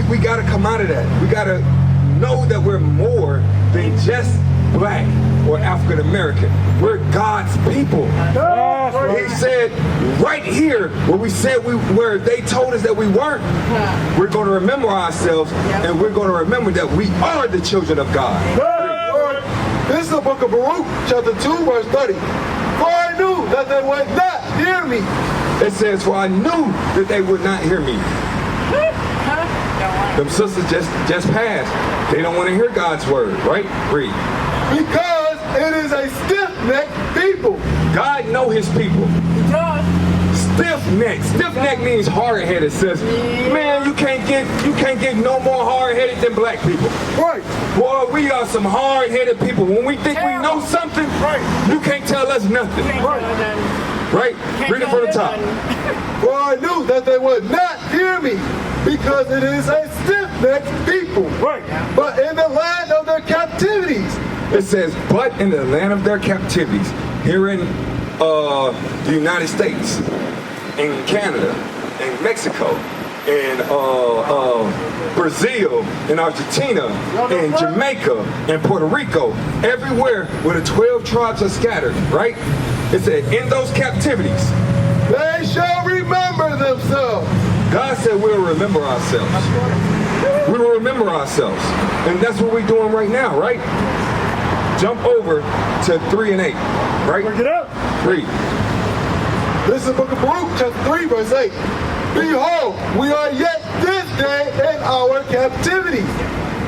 we got to come out of that. We got to know that we're more than just black or African American. We're God's people. He said right here where we said where they told us that we weren't, we're going to remember ourselves, and we're going to remember that we are the children of God. This is the book of Baruch, chapter 2, verse 30. For I knew that they would not hear me. It says, for I knew that they would not hear me. Them sisters just passed. They don't want to hear God's word, right? Read. Because it is a stiff-necked people. God know his people. Stiff-necked. Stiff-necked means hard-headed. Says, man, you can't get no more hard-headed than black people. Right. Boy, we are some hard-headed people. When we think we know something, you can't tell us nothing. Right? Read it from the top. For I knew that they would not hear me, because it is a stiff-necked people. Right. But in the land of their captivities. It says, but in the land of their captivities, here in the United States, in Canada, in Mexico, in Brazil, in Argentina, in Jamaica, in Puerto Rico, everywhere where the 12 tribes are scattered, right? It said, in those captivities, they shall remember themselves. God said we'll remember ourselves. We will remember ourselves. And that's what we're doing right now, right? Jump over to 3 and 8, right? Bring it up. Read. This is the book of Baruch, chapter 3, verse 8. Behold, we are yet this day in our captivity,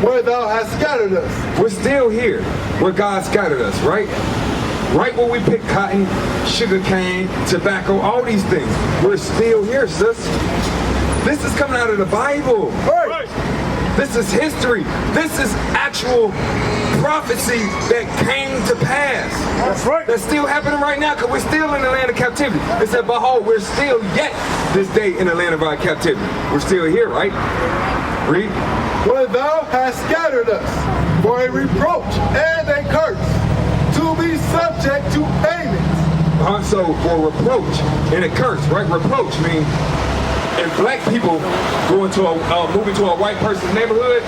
where thou hast scattered us. We're still here, where God scattered us, right? Right where we pick cotton, sugar cane, tobacco, all these things. We're still here, sis. This is coming out of the Bible. Right. This is history. This is actual prophecy that came to pass. That's right. That's still happening right now, because we're still in the land of captivity. It said, behold, we're still yet this day in the land of our captivity. We're still here, right? Read. Where thou hast scattered us for a reproach and a curse, to be subject to payments. So for reproach and a curse, right? Reproach means if black people go into move into a white person's neighborhood,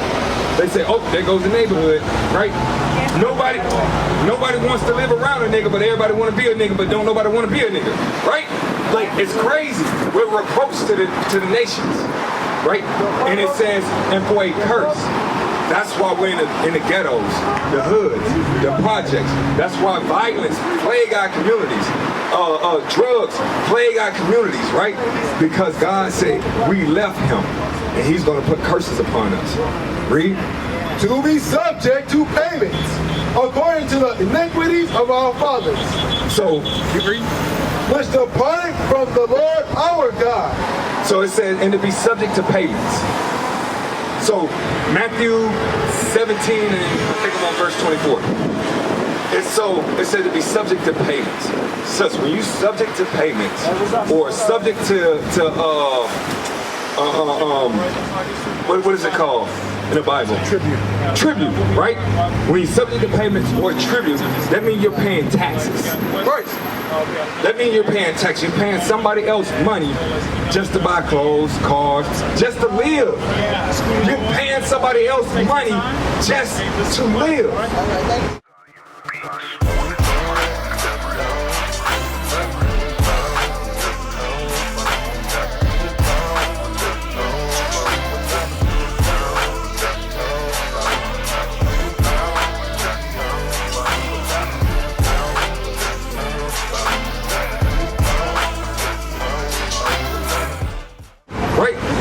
they say, oh, there goes the neighborhood, right? Nobody wants to live around a nigga, but everybody want to be a nigga, but don't nobody want to be a nigga, right? Like, it's crazy. We're reproach to the nations, right? And it says, and for a curse. That's why we're in the ghettos, the hoods, the projects. That's why violence plague our communities. Drugs plague our communities, right? Because God said we left him, and he's going to put curses upon us. Read. To be subject to payments, according to the iniquities of our fathers. So, you read? Which departed from the Lord our God. So it says, and to be subject to payments. So, Matthew 17, and I think I'm on verse 24. It said to be subject to payments. So when you subject to payments, or subject to what is it called in the Bible? Tribute, right? When you subject to payments or tribute, that means you're paying taxes. Right. That means you're paying tax. You're paying somebody else money just to buy clothes, cars, just to live. You're paying somebody else money just to live.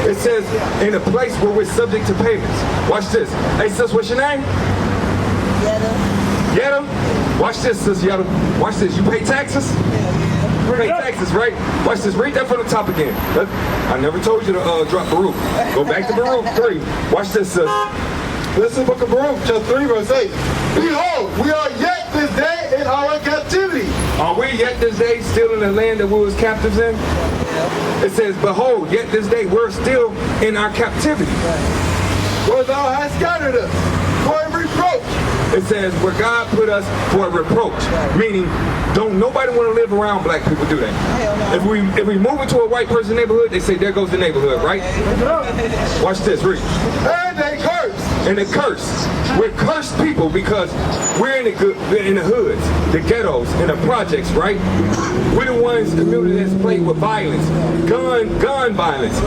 It says, in a place where we're subject to payments. Watch this. Hey, sis, what's your name? Yetta. Yetta? Watch this, sis, Yetta. Watch this. You pay taxes? You pay taxes, right? Watch this. Read that from the top again. I never told you to drop Baruch. Go back to Baruch 3. Watch this, sis. This is the book of Baruch, chapter 3, verse 8. Behold, we are yet this day in our captivity. Are we yet this day still in the land that we was captives in? It says, behold, yet this day we're still in our captivity. Where thou hast scattered us for a reproach It says where God put us for a reproach, meaning don't nobody want to live around black people, do they? If we move into a white person's neighborhood, they say there goes the neighborhood, right? Watch this, read. And they curse. And they curse. We're cursed people because we're in the hoods, the ghettos, in the projects, right? We're the ones community that's plagued with violence, gun violence,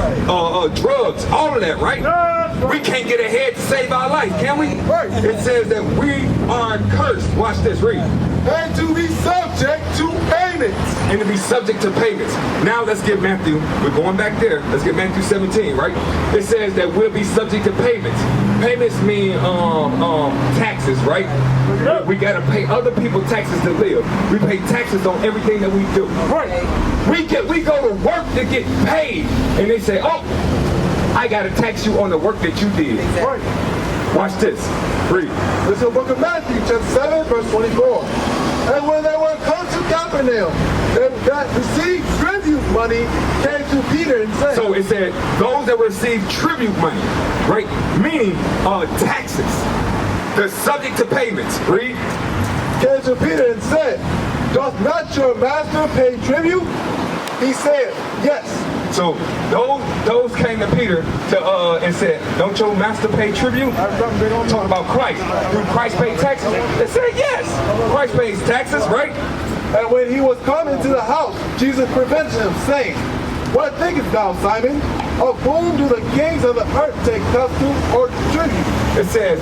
drugs, all of that, right? We can't get ahead to save our life, can we? It says that we are cursed. Watch this, read. And to be subject to payments. And to be subject to payments. Now let's get Matthew. We're going back there. Let's get Matthew 17, right? It says that we'll be subject to payments. Payments mean taxes, right? We gotta pay other people taxes to live. We pay taxes on everything that we do. Right. We go to work to get paid, and they say, "Oh, I gotta tax you on the work that you did." Right. Watch this. Read. This is the book of Matthew, chapter 7, verse 24. And when they were come to Capernaum, they that received tribute money came to Peter and said. So it said those that receive tribute money, right? Meaning taxes. They're subject to payments. Read. Came to Peter and said, doth not your master pay tribute? He said, yes. So those came to Peter and said, don't your master pay tribute? Talking about Christ. Do Christ pay taxes? They said, yes. Christ pays taxes, right? And when he was come into the house, Jesus prevented him, saying, what thinkest thou, Simon? Of whom do the kings of the earth take custom or tribute? It says,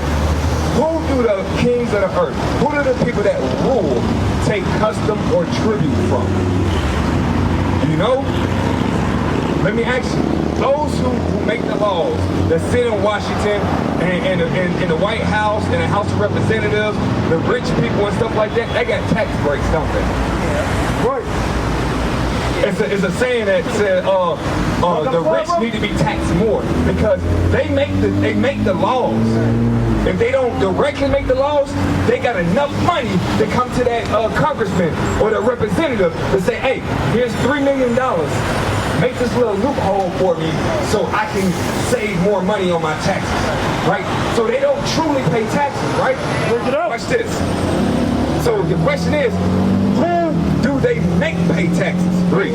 who do the kings of the earth, who do the people that rule take custom or tribute from? You know? Let me ask you, those who make the laws, that sit in Washington and in the White House and the House of Representatives, the rich people and stuff like that, they got tax breaks, don't they? Yeah. Right. It's a saying that said the rich need to be taxed more because they make the laws. If they don't directly make the laws, they got enough money to come to that congressman or the representative to say, hey, here's $3 million. Make this little loophole for me so I can save more money on my taxes, right? So they don't truly pay taxes, right? Watch this. So the question is, who do they make pay taxes? Read.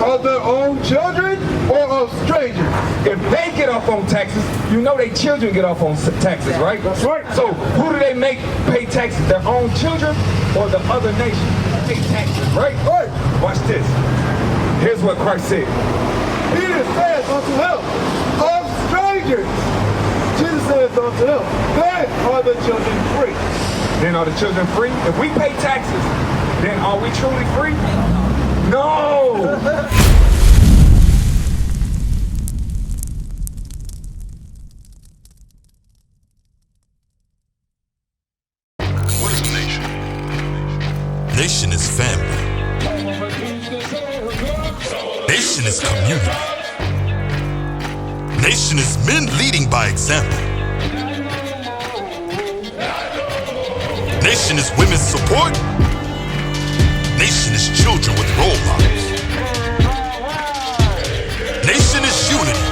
Of their own children or of strangers? If they get off on taxes, you know their children get off on taxes, right? That's right. So who do they make pay taxes? Their own children or the other nation pay taxes, right? Right. Watch this. Here's what Christ said. Peter says unto him, of strangers. Jesus says unto him, then are the children free. Then are the children free? If we pay taxes, then are we truly free? No! What is a nation? Nation is family. Nation is community. Nation is men leading by example. Nation is women's support. Nation is children with role models. Nation is unity.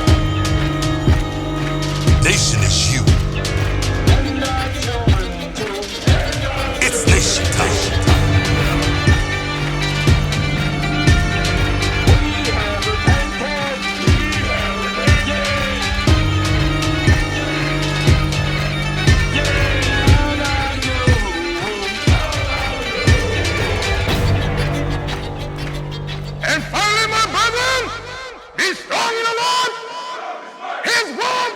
Nation is you. It's nation time. And finally, my brethren, be strong in the Lord, His word,